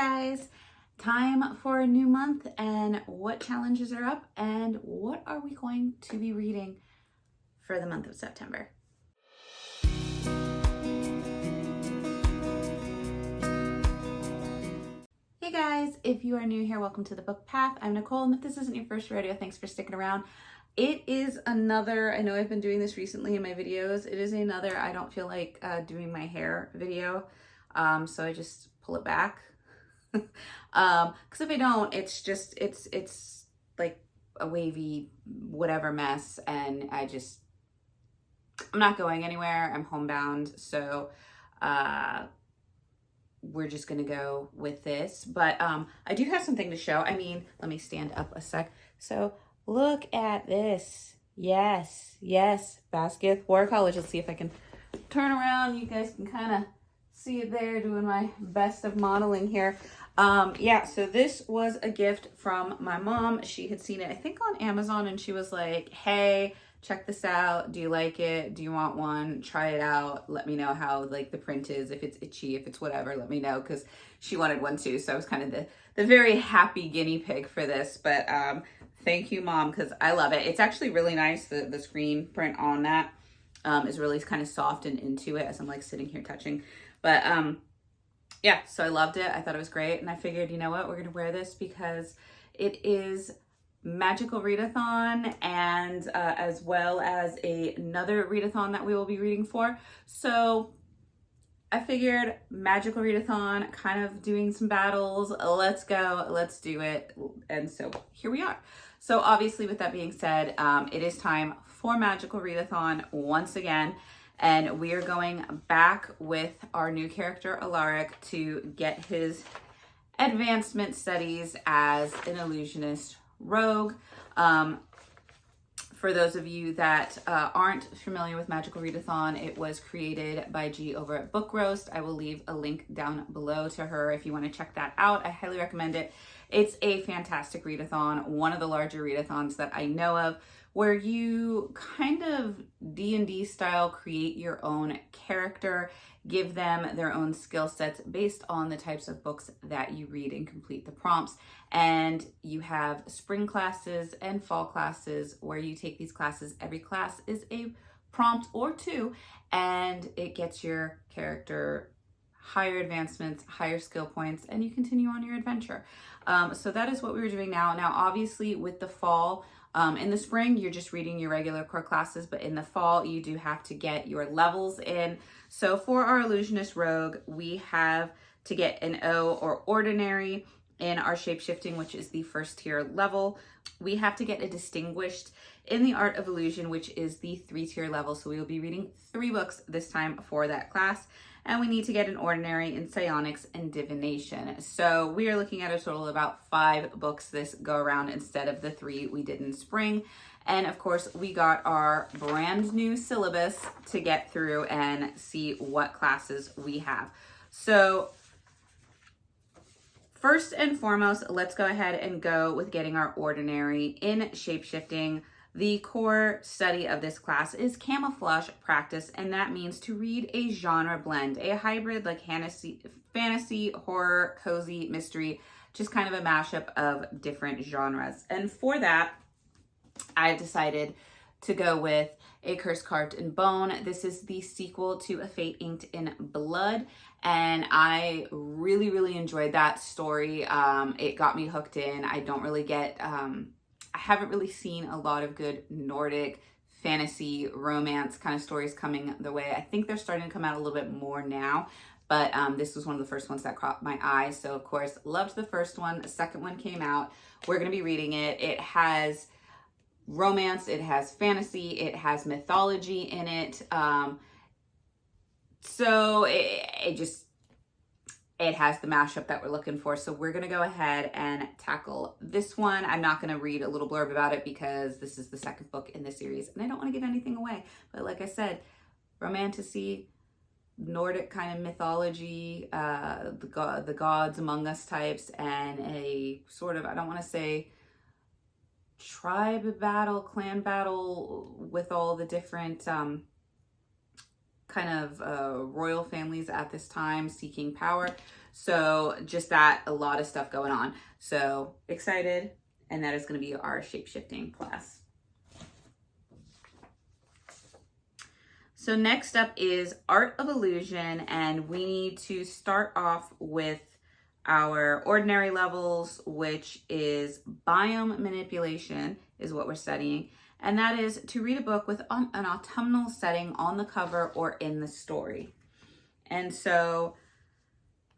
guys, time for a new month and what challenges are up and what are we going to be reading for the month of September. Hey guys, if you are new here, welcome to the Book Path. I'm Nicole, and if this isn't your first rodeo, thanks for sticking around. It is another, I know I've been doing this recently in my videos, it is another I don't feel like doing my hair video, so I just pull it back. Because if I don't, it's like a wavy whatever mess, and I'm not going anywhere. I'm homebound, so we're just gonna go with this. But I do have something to show. I mean, let me stand up a sec. So look at this. Yes, Basket War College. Let's see if I can turn around. You guys can kind of see it there, doing my best of modeling here. Yeah, so this was a gift from my mom. She had seen it, I think, on Amazon, and she was like, hey, check this out. Do you like it? Do you want one? Try it out. Let me know how like the print is. If it's itchy, if it's whatever, let me know, because she wanted one too. So I was kind of the very happy guinea pig for this. But thank you, Mom, because I love it. It's actually really nice. The screen print on that is really kind of soft and into it as I'm like sitting here touching. But yeah, so I loved it. I thought it was great. And I figured, you know what, we're going to wear this because it is Magical Readathon, and as well as another readathon that we will be reading for. So I figured Magical Readathon, kind of doing some battles. Let's go. Let's do it. And so here we are. So obviously, with that being said, it is time for Magical Readathon once again. And we are going back with our new character, Alaric, to get his advancement studies as an illusionist rogue. For those of you that aren't familiar with Magical Readathon, it was created by G over at Book Roast. I will leave a link down below to her if you want to check that out. I highly recommend it. It's a fantastic readathon, one of the larger readathons that I know of, where you kind of D&D style create your own character, give them their own skill sets based on the types of books that you read and complete the prompts. And you have spring classes and fall classes where you take these classes. Every class is a prompt or two, and it gets your character higher advancements, higher skill points, and you continue on your adventure. So that is what we were doing now. Now, obviously with the fall, in the spring, you're just reading your regular core classes, but in the fall, you do have to get your levels in. So for our Illusionist Rogue, we have to get an O or Ordinary in our Shapeshifting, which is the first tier level. We have to get a Distinguished in the Art of Illusion, which is the 3-tier level. So we will be reading 3 books this time for that class. And we need to get an Ordinary in Psionics and Divination. So we are looking at a total of about 5 books this go around instead of the 3 we did in spring. And of course, we got our brand new syllabus to get through and see what classes we have. So first and foremost, let's go ahead and go with getting our Ordinary in Shapeshifting. The core study of this class is camouflage practice, and that means to read a genre blend, a hybrid like fantasy, horror, cozy, mystery, just kind of a mashup of different genres. And for that, I decided to go with A Curse Carved in Bone. This is the sequel to A Fate Inked in Blood, and I really enjoyed that story. It got me hooked in. I don't really get... I haven't really seen a lot of good Nordic fantasy romance kind of stories coming the way. I think they're starting to come out a little bit more now, but this was one of the first ones that caught my eye. So of course, loved the first one. The second one came out. We're going to be reading it. It has romance, it has fantasy, it has mythology in it. So it has the mashup that we're looking for. So we're going to go ahead and tackle this one. I'm not going to read a little blurb about it because this is the second book in the series and I don't want to give anything away. But like I said, romantasy, Nordic kind of mythology, the gods among us types, and a sort of, I don't want to say tribe battle, clan battle with all the different kind of royal families at this time seeking power. So just that, a lot of stuff going on. So excited. And that is going to be our shape-shifting class. So next up is Art of Illusion, and we need to start off with our ordinary levels, which is biome manipulation is what we're studying. And that is to read a book with an autumnal setting on the cover or in the story. And so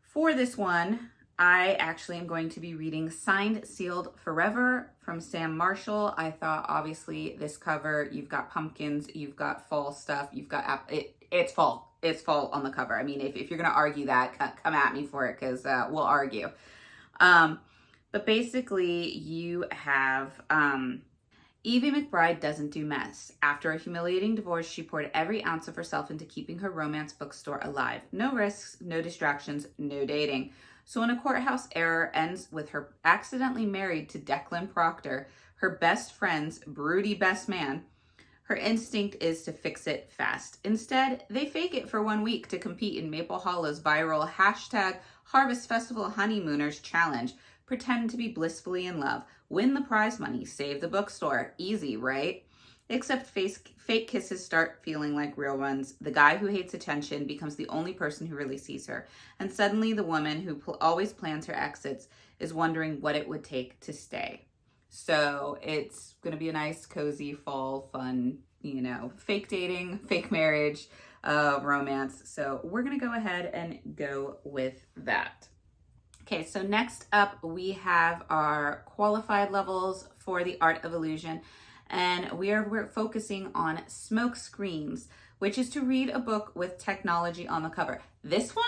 for this one, I actually am going to be reading Signed, Sealed Forever from Sam Marshall. I thought obviously this cover, you've got pumpkins, you've got fall stuff, you've got, it's fall. It's fall on the cover. I mean, if you're going to argue that, come at me for it, because we'll argue. But basically you have Evie McBride doesn't do mess. After a humiliating divorce, she poured every ounce of herself into keeping her romance bookstore alive. No risks, no distractions, no dating. So when a courthouse error ends with her accidentally married to Declan Proctor, her best friend's broody best man, her instinct is to fix it fast. Instead, they fake it for 1 week to compete in Maple Hollow's viral #Harvest Festival Honeymooners Challenge. Pretend to be blissfully in love. Win the prize money. Save the bookstore. Easy, right? Except fake kisses start feeling like real ones. The guy who hates attention becomes the only person who really sees her. And suddenly the woman who always plans her exits is wondering what it would take to stay. So it's going to be a nice, cozy, fall, fun, fake dating, fake marriage, romance. So we're going to go ahead and go with that. Okay, so next up we have our qualified levels for the Art of Illusion. And we're focusing on Smoke Screens, which is to read a book with technology on the cover. This one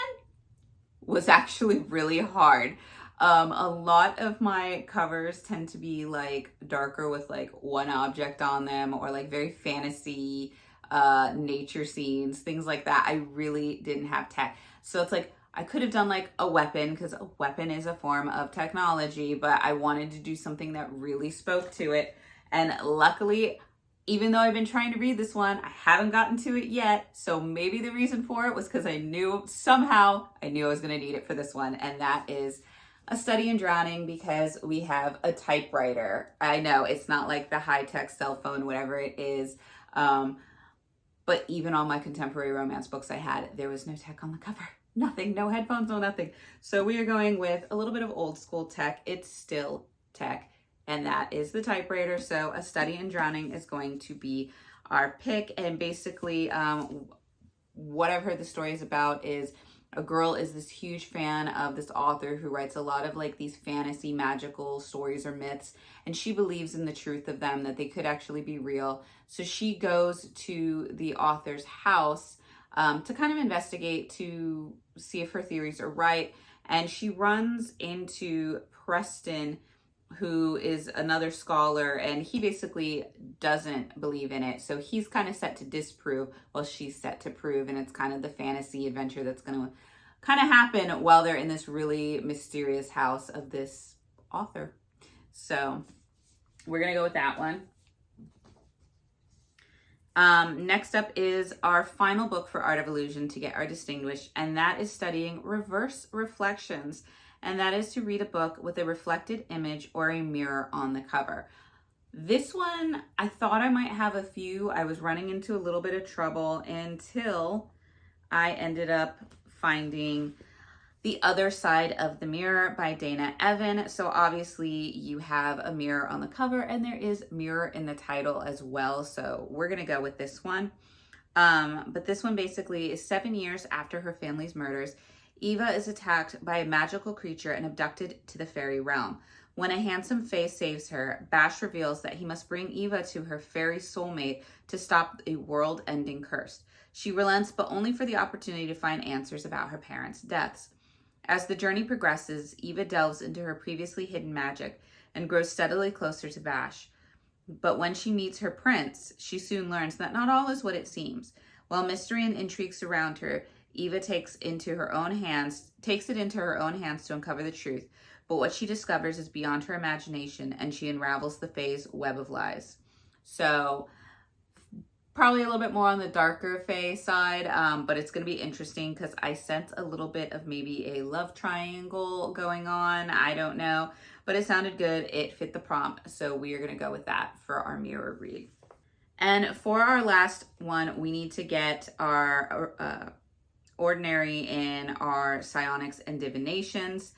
was actually really hard. A lot of my covers tend to be like darker with like one object on them, or like very fantasy, nature scenes, things like that. I really didn't have tech. So it's like, I could have done like a weapon, because a weapon is a form of technology, but I wanted to do something that really spoke to it. And luckily, even though I've been trying to read this one, I haven't gotten to it yet. So maybe the reason for it was because I knew I was going to need it for this one. And that is A Study in Drowning, because we have a typewriter. I know it's not like the high-tech cell phone, whatever it is. But even on my contemporary romance books I had, there was no tech on the cover. Nothing, no headphones, no nothing. So we are going with a little bit of old school tech. It's still tech. And that is the typewriter. So A Study in Drowning is going to be our pick. And basically, what I've heard the story is about is a girl is this huge fan of this author who writes a lot of like these fantasy magical stories or myths. And she believes in the truth of them, that they could actually be real. So she goes to the author's house to kind of investigate, to see if her theories are right. And she runs into Preston, who is another scholar, and he basically doesn't believe in it. So he's kind of set to disprove while she's set to prove. And it's kind of the fantasy adventure that's going to kind of happen while they're in this really mysterious house of this author. So we're going to go with that one. Next up is our final book for Art of Illusion to get our distinguished, and that is studying Reverse Reflections. And that is to read a book with a reflected image or a mirror on the cover. This one, I thought I might have a few. I was running into a little bit of trouble until I ended up finding The Other Side of the Mirror by Dana Evan. So obviously you have a mirror on the cover, and there is mirror in the title as well. So we're going to go with this one. But this one basically is 7 years after her family's murders. Eva is attacked by a magical creature and abducted to the fairy realm. When a handsome fae saves her, Bash reveals that he must bring Eva to her fairy soulmate to stop a world-ending curse. She relents, but only for the opportunity to find answers about her parents' deaths. As the journey progresses, Eva delves into her previously hidden magic and grows steadily closer to Bash. But when she meets her prince, she soon learns that not all is what it seems. While mystery and intrigue surround her, Eva takes it into her own hands to uncover the truth. But what she discovers is beyond her imagination, and she unravels the fae's web of lies. So Probably a little bit more on the darker fae side, but it's going to be interesting because I sense a little bit of maybe a love triangle going on. I don't know, but it sounded good. It fit the prompt, so we are going to go with that for our mirror read. And for our last one, we need to get our ordinary in our psionics and divinations.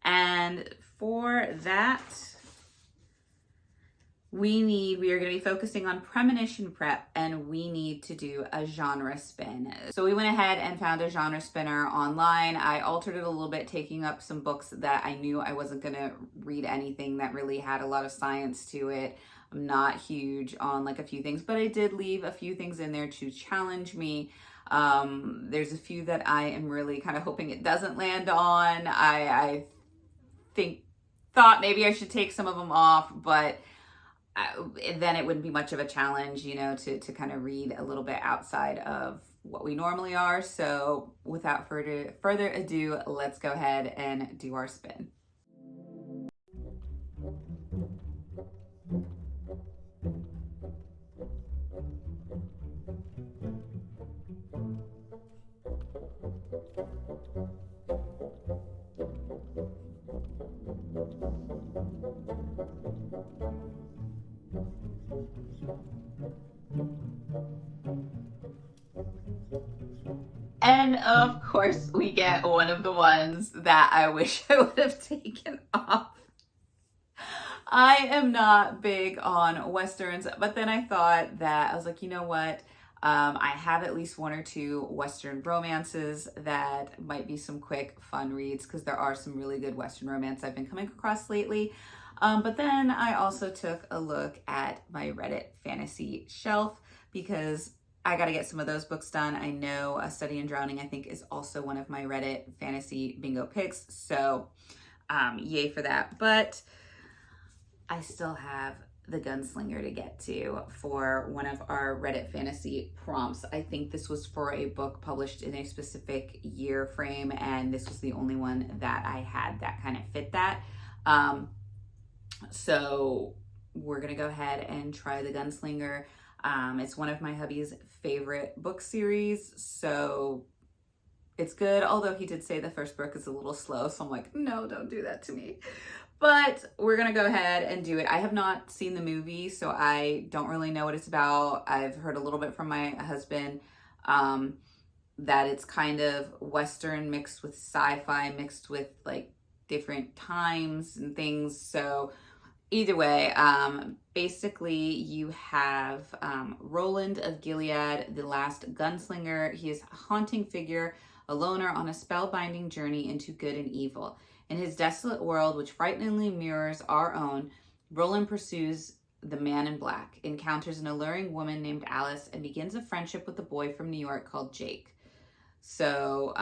And for that, we are going to be focusing on premonition prep, and we need to do a genre spin. So we went ahead and found a genre spinner online. I altered it a little bit, taking up some books that I knew I wasn't going to read anything that really had a lot of science to it. I'm not huge on like a few things, but I did leave a few things in there to challenge me. There's a few that I am really kind of hoping it doesn't land on. I thought maybe I should take some of them off, but then it wouldn't be much of a challenge, you know, to kind of read a little bit outside of what we normally are. So without further ado, let's go ahead and do our spin. And of course, we get one of the ones that I wish I would have taken off. I am not big on Westerns, but then I thought that I was like, you know what? I have at least one or two Western romances that might be some quick, fun reads, because there are some really good Western romance I've been coming across lately. But then I also took a look at my Reddit fantasy shelf because I got to get some of those books done. I know A Study in Drowning, I think, is also one of my Reddit fantasy bingo picks. So yay for that. But I still have The Gunslinger to get to for one of our Reddit fantasy prompts. I think this was for a book published in a specific year frame, and this was the only one that I had that kind of fit that. So we're gonna go ahead and try The Gunslinger. It's one of my hubby's favorite book series, so it's good. Although he did say the first book is a little slow, so I'm like, no, don't do that to me. But we're gonna go ahead and do it. I have not seen the movie, so I don't really know what it's about. I've heard a little bit from my husband that it's kind of Western mixed with sci-fi, mixed with like different times and things. So either way, basically you have Roland of Gilead, the last gunslinger. He is a haunting figure, a loner on a spellbinding journey into good and evil. In his desolate world, which frighteningly mirrors our own, Roland pursues the man in black, encounters an alluring woman named Alice, and begins a friendship with a boy from New York called Jake. So,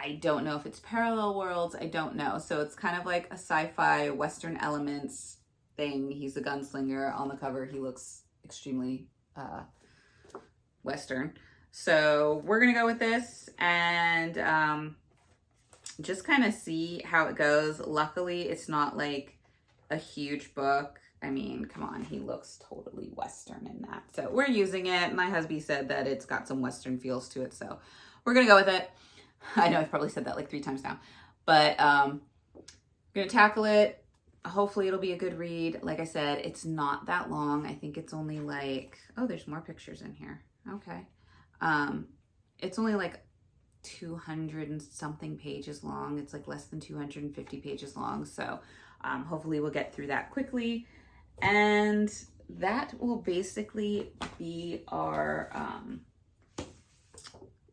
I don't know if it's parallel worlds. I don't know. So it's kind of like a sci-fi Western elements thing. He's a gunslinger. On the cover, he looks extremely Western. So we're going to go with this and just kind of see how it goes. Luckily, it's not like a huge book. I mean, come on, he looks totally Western in that. So we're using it. My husband said that it's got some Western feels to it. So we're going to go with it. I know I've probably said that like 3 times now, but I'm going to tackle it. Hopefully it'll be a good read. Like I said, it's not that long. I think it's only like, oh, there's more pictures in here. Okay. It's only like 200 and something pages long. It's like less than 250 pages long. So hopefully we'll get through that quickly. And that will basically be our,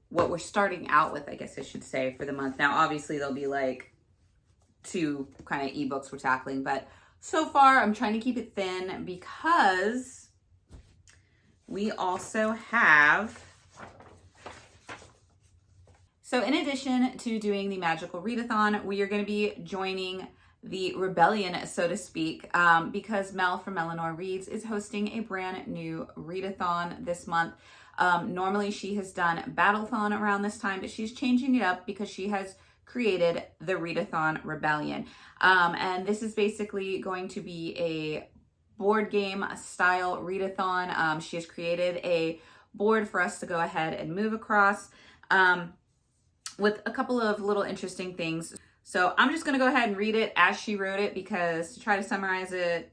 what we're starting out with, I guess I should say, for the month. Now, obviously there'll be like 2 kind of ebooks we're tackling, but so far I'm trying to keep it thin because we also have, so in addition to doing the magical readathon, we are going to be joining the rebellion, so to speak, because Mel from Eleanor Reads is hosting a brand new readathon this month. Normally she has done Battleathon around this time, but she's changing it up because she has created the Readathon Rebellion. And this is basically going to be a board game style readathon. She has created a board for us to go ahead and move across with a couple of little interesting things. So I'm just going to go ahead and read it as she wrote it, because to try to summarize it,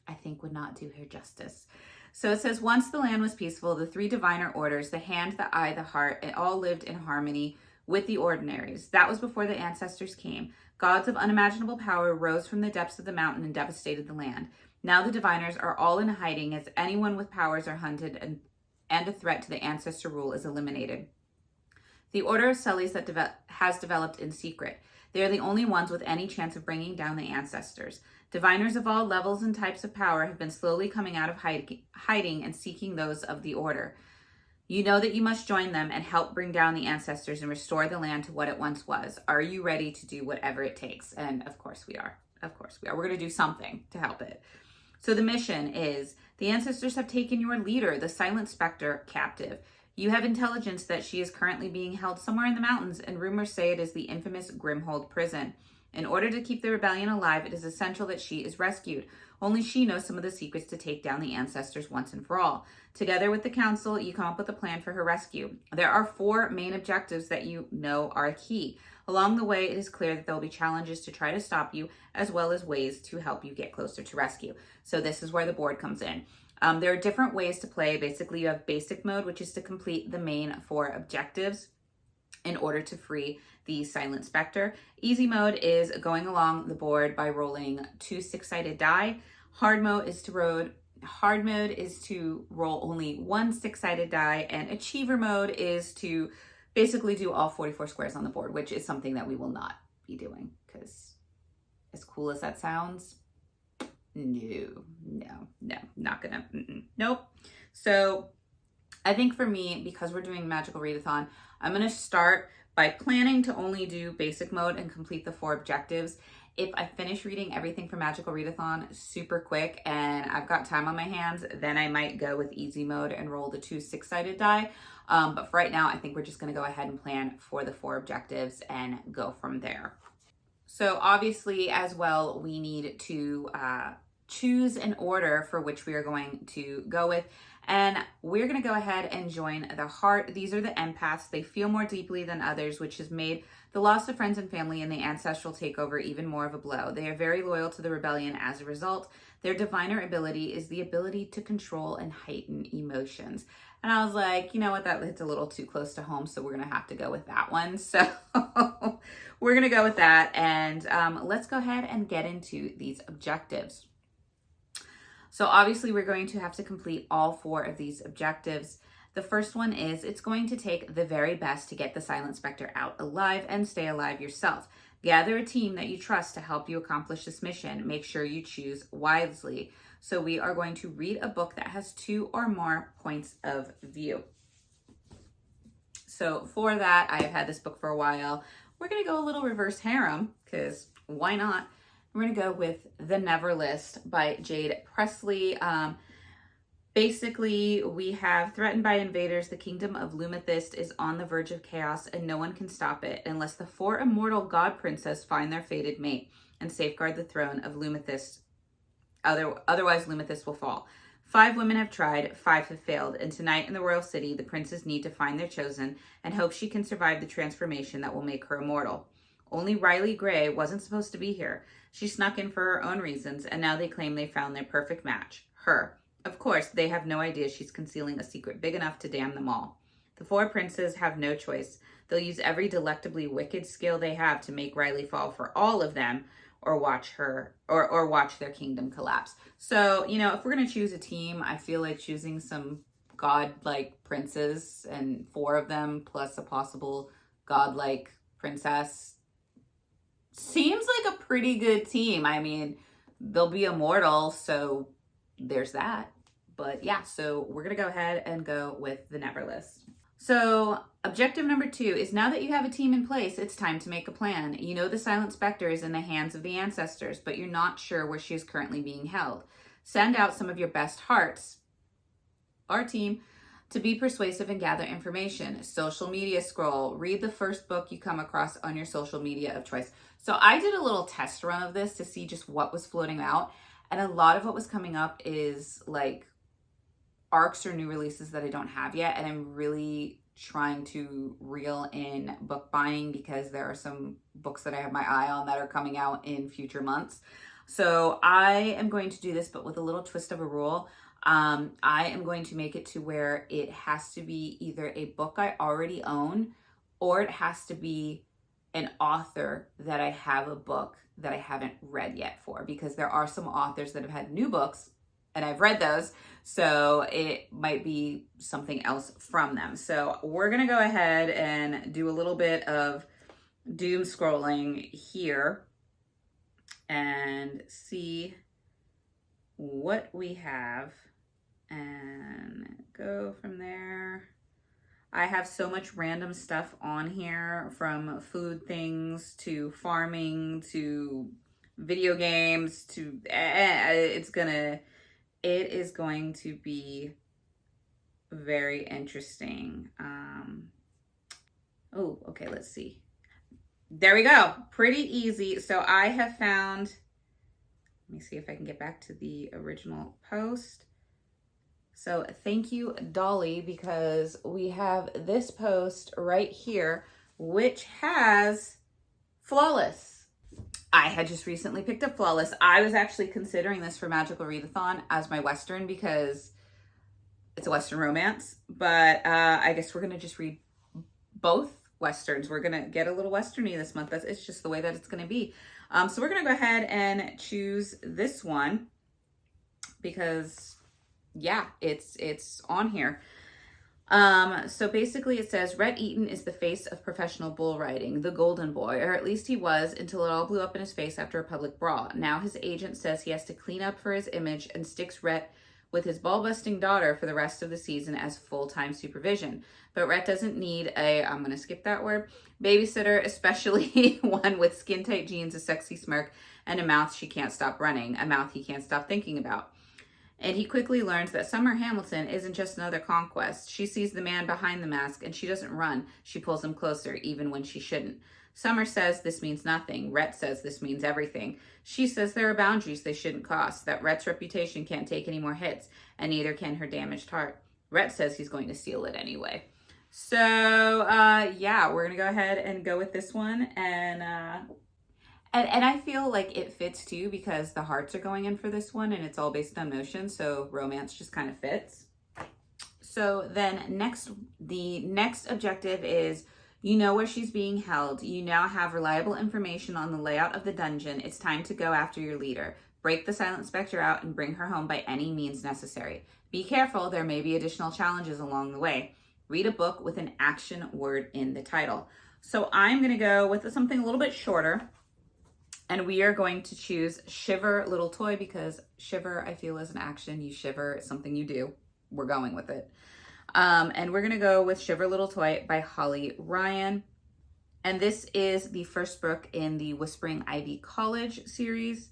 I think would not do her justice. So it says, once the land was peaceful, the three diviner orders, the hand, the eye, the heart, it all lived in harmony with the ordinaries. That was before the ancestors came. Gods of unimaginable power rose from the depths of the mountain and devastated the land. Now the diviners are all in hiding, as anyone with powers are hunted, and a threat to the ancestor rule is eliminated. The order of Sellies that has developed in secret. They are the only ones with any chance of bringing down the ancestors. Diviners of all levels and types of power have been slowly coming out of hiding and seeking those of the order. You know that you must join them and help bring down the ancestors and restore the land to what it once was. Are you ready to do whatever it takes? And of course we are. Of course we are. We're going to do something to help it. So the mission is, the ancestors have taken your leader, the Silent Spectre, captive. You have intelligence that she is currently being held somewhere in the mountains, and rumors say it is the infamous Grimhold prison. In order to keep the rebellion alive, it is essential that she is rescued. Only she knows some of the secrets to take down the ancestors once and for all. Together with the council, you come up with a plan for her rescue. There are 4 main objectives that you know are key. Along the way, it is clear that there will be challenges to try to stop you, as well as ways to help you get closer to rescue. So this is where the board comes in. There are different ways to play. Basically, you have basic mode, which is to complete the main 4 objectives in order to free the Silent Spectre. Easy mode is going along the board by rolling 2 6-sided die. Hard mode is to roll only 1 6-sided die, and achiever mode is to basically do all 44 squares on the board, which is something that we will not be doing, because as cool as that sounds, no, not gonna, nope. So I think for me, because we're doing Magical Readathon, I'm gonna start by planning to only do basic mode and complete the 4 objectives. If I finish reading everything for Magical Readathon super quick and I've got time on my hands, then I might go with easy mode and roll the 2 6-sided die. But for right now, I think we're just gonna go ahead and plan for the 4 objectives and go from there. So obviously as well, we need to choose an order for which we are going to go with. And we're going to go ahead and join the heart. These are the empaths. They feel more deeply than others, which has made the loss of friends and family and the ancestral takeover even more of a blow. They are very loyal to the rebellion as a result. Their diviner ability is the ability to control and heighten emotions. And I was like, you know what, that hits a little too close to home, so we're going to have to go with that one. So we're going to go with that. And let's go ahead and get into these objectives. So obviously we're going to have to complete all 4 of these objectives. The first one is, it's going to take the very best to get the Silent Spectre out alive and stay alive yourself. Gather a team that you trust to help you accomplish this mission. Make sure you choose wisely. So we are going to read a book that has 2 or more points of view. So for that, I've had this book for a while. We're going to go a little reverse harem, because why not? We're going to go with The Never List by Jade Presley. Basically, we have, threatened by invaders, the kingdom of Lumethist is on the verge of chaos, and no one can stop it unless the 4 immortal god princes find their fated mate and safeguard the throne of Lumethist. Otherwise, Lumethist will fall. 5 women have tried, 5 have failed, and tonight in the royal city, the princes need to find their chosen and hope she can survive the transformation that will make her immortal. Only Riley Gray wasn't supposed to be here. She snuck in for her own reasons, and now they claim they found their perfect match, her. Of course, they have no idea she's concealing a secret big enough to damn them all. The 4 princes have no choice. They'll use every delectably wicked skill they have to make Riley fall for all of them, or watch her, or watch their kingdom collapse. So, you know, if we're going to choose a team, I feel like choosing some godlike princes, and 4 of them plus a possible godlike princess, seems like a pretty good team. I mean, they'll be immortal, so there's that. But yeah, so we're going to go ahead and go with the Never List. So objective number 2 is, now that you have a team in place, it's time to make a plan. You know the Silent Spectre is in the hands of the ancestors, but you're not sure where she is currently being held. Send out some of your best hearts, our team, to be persuasive and gather information. Social media scroll. Read the first book you come across on your social media of choice. So I did a little test run of this to see just what was floating out. And a lot of what was coming up is like arcs or new releases that I don't have yet. And I'm really trying to reel in book buying because there are some books that I have my eye on that are coming out in future months. So I am going to do this, but with a little twist of a rule. I am going to make it to where it has to be either a book I already own, or it has to be an author that I have a book that I haven't read yet for, because there are some authors that have had new books and I've read those. So it might be something else from them. So we're going to go ahead and do a little bit of doom scrolling here and see what we have and go from there. I have so much random stuff on here, from food things to farming to video games to it is going to be very interesting. Oh, okay, let's see. There we go. Pretty easy. So I have found, let me see if I can get back to the original post. So thank you, Dolly, because we have this post right here, which has Flawless. I had just recently picked up Flawless. I was actually considering this for Magical Readathon as my Western because it's a Western romance, but I guess we're going to just read both Westerns. We're going to get a little Western-y this month. It's just the way that it's going to be. So we're going to go ahead and choose this one because, yeah, it's on here. So basically it says, Rhett Eaton is the face of professional bull riding, the golden boy, or at least he was until it all blew up in his face after a public brawl. Now his agent says he has to clean up for his image and sticks Rhett with his ball-busting daughter for the rest of the season as full-time supervision. But Rhett doesn't need a, I'm going to skip that word, babysitter, especially one with skin-tight jeans, a sexy smirk, and a mouth she can't stop running, a mouth he can't stop thinking about. And he quickly learns that Summer Hamilton isn't just another conquest. She sees the man behind the mask and she doesn't run. She pulls him closer even when she shouldn't. Summer says this means nothing. Rhett says this means everything. She says there are boundaries they shouldn't cross, that Rhett's reputation can't take any more hits, and neither can her damaged heart. Rhett says he's going to steal it anyway. So, yeah, we're going to go ahead and go with this one. And I feel like it fits too because the hearts are going in for this one and it's all based on emotion. So romance just kind of fits. So then the next objective is, you know where she's being held. You now have reliable information on the layout of the dungeon. It's time to go after your leader. Break the Silent Spectre out and bring her home by any means necessary. Be careful, there may be additional challenges along the way. Read a book with an action word in the title. So I'm going to go with something a little bit shorter. And we are going to choose Shiver Little Toy because shiver, I feel, is an action. You shiver, it's something you do. We're going with it. And we're going to go with Shiver Little Toy by Holly Ryan. And this is the first book in the Whispering Ivy College series.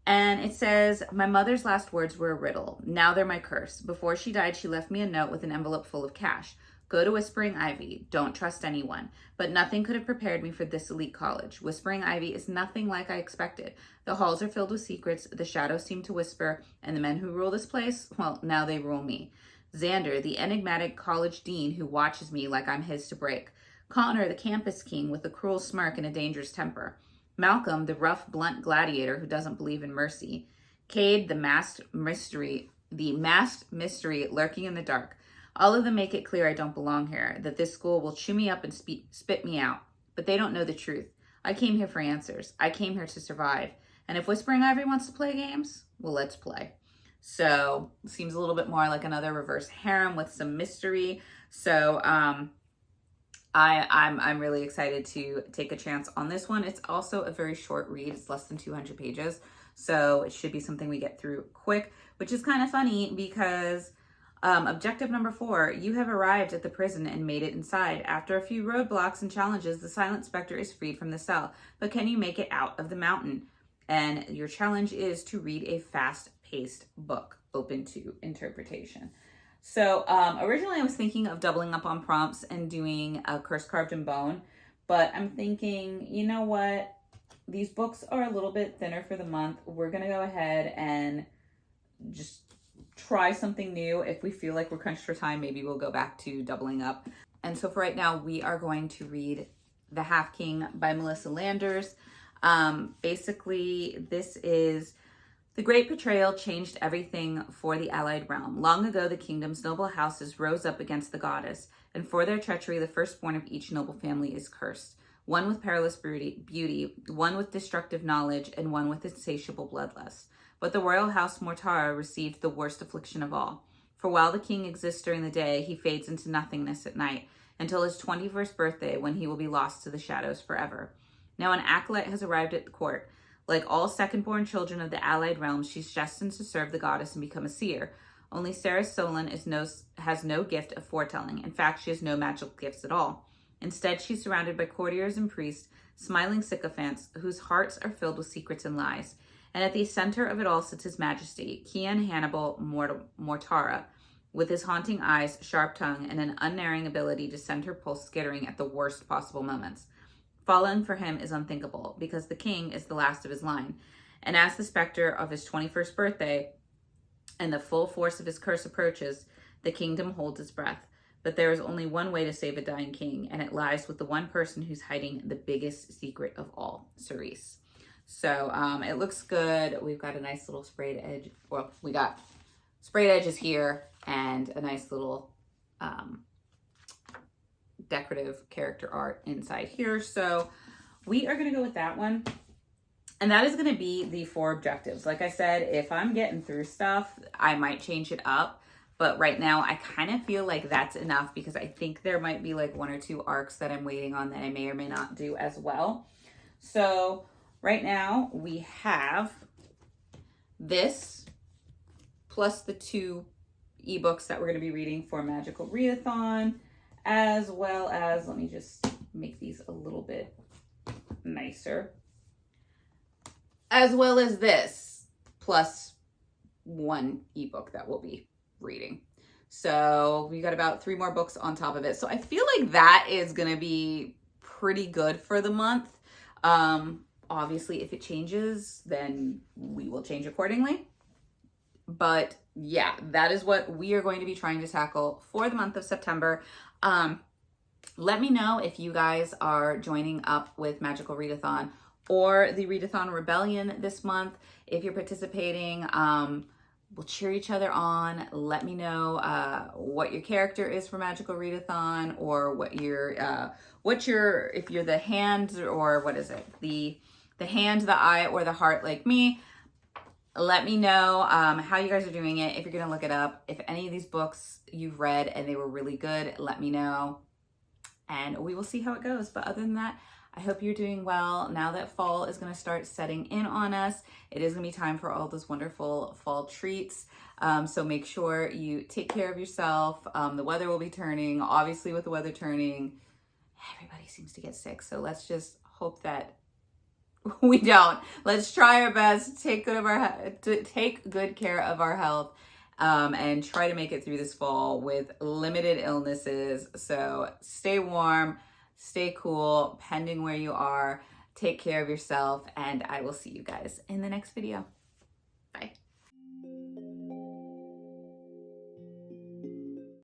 And it says, my mother's last words were a riddle. Now they're my curse. Before she died, she left me a note with an envelope full of cash. Go to Whispering Ivy. Don't trust anyone. But nothing could have prepared me for this elite college. Whispering Ivy is nothing like I expected. The halls are filled with secrets. The shadows seem to whisper. And the men who rule this place, well, now they rule me. Xander, the enigmatic college dean who watches me like I'm his to break. Connor, the campus king with a cruel smirk and a dangerous temper. Malcolm, the rough, blunt gladiator who doesn't believe in mercy. Cade, the masked mystery lurking in the dark. All of them make it clear I don't belong here, that this school will chew me up and spit me out. But they don't know the truth. I came here for answers. I came here to survive. And if Whispering Ivy wants to play games, well, let's play. So it seems a little bit more like another reverse harem with some mystery. So I'm really excited to take a chance on this one. It's also a very short read. It's less than 200 pages. So it should be something we get through quick, which is kind of funny because objective number 4, you have arrived at the prison and made it inside. After a few roadblocks and challenges, the Silent Spectre is freed from the cell. But can you make it out of the mountain? And your challenge is to read a fast-paced book open to interpretation. So originally I was thinking of doubling up on prompts and doing a Curse Carved in Bone, but I'm thinking, you know what? these books are a little bit thinner for the month. We're going to go ahead and just try something new. If we feel like we're crunched for time, maybe we'll go back to doubling up. And so for right now, we are going to read The Half King by Melissa Landers. Basically, this is: the great betrayal changed everything for the allied realm. Long ago, the kingdom's noble houses rose up against the goddess, and for their treachery, the firstborn of each noble family is cursed. One with perilous beauty, one with destructive knowledge, and one with insatiable bloodlust. But the royal house Mortara received the worst affliction of all. For while the king exists during the day, he fades into nothingness at night, until his 21st birthday, when he will be lost to the shadows forever. Now an acolyte has arrived at the court. Like all second-born children of the allied realms, she's destined to serve the goddess and become a seer. Only Sarah Solon has no gift of foretelling. In fact, she has no magical gifts at all. Instead, she's surrounded by courtiers and priests, smiling sycophants, whose hearts are filled with secrets and lies. And at the center of it all sits His Majesty, Kian Hannibal Mortara, with his haunting eyes, sharp tongue, and an unerring ability to send her pulse skittering at the worst possible moments. Following for him is unthinkable, because the king is the last of his line. And as the specter of his 21st birthday and the full force of his curse approaches, the kingdom holds its breath. But there is only one way to save a dying king, and it lies with the one person who's hiding the biggest secret of all, Cerise. So it looks good. We've got a nice little sprayed edge. Well, we got sprayed edges here and a nice little decorative character art inside here. So we are going to go with that one. And that is going to be the 4 objectives. Like I said, if I'm getting through stuff, I might change it up. But right now, I kind of feel like that's enough, because I think there might be like 1 or 2 arcs that I'm waiting on that I may or may not do as well. So right now we have this plus the 2 ebooks that we're going to be reading for Magical Readathon, as well as, let me just make these a little bit nicer, as well as this plus 1 ebook that we'll be reading. So we got about 3 more books on top of it. So I feel like that is going to be pretty good for the month. Obviously, if it changes, then we will change accordingly. But yeah, that is what we are going to be trying to tackle for the month of September. Let me know if you guys are joining up with Magical Readathon or the Readathon Rebellion this month. If you're participating, we'll cheer each other on. Let me know what your character is for Magical Readathon, or what your if you're the hand, or what is it? The hand, the eye, or the heart like me. Let me know how you guys are doing it, if you're going to look it up. If any of these books you've read and they were really good, let me know. And we will see how it goes. But other than that, I hope you're doing well. Now that fall is going to start setting in on us, it is going to be time for all those wonderful fall treats. So make sure you take care of yourself. The weather will be turning. Obviously, with the weather turning, everybody seems to get sick. So let's just hope that we don't. Let's try our best to take good care of our health, and try to make it through this fall with limited illnesses. So stay warm, stay cool, pending where you are. Take care of yourself, and I will see you guys in the next video. Bye.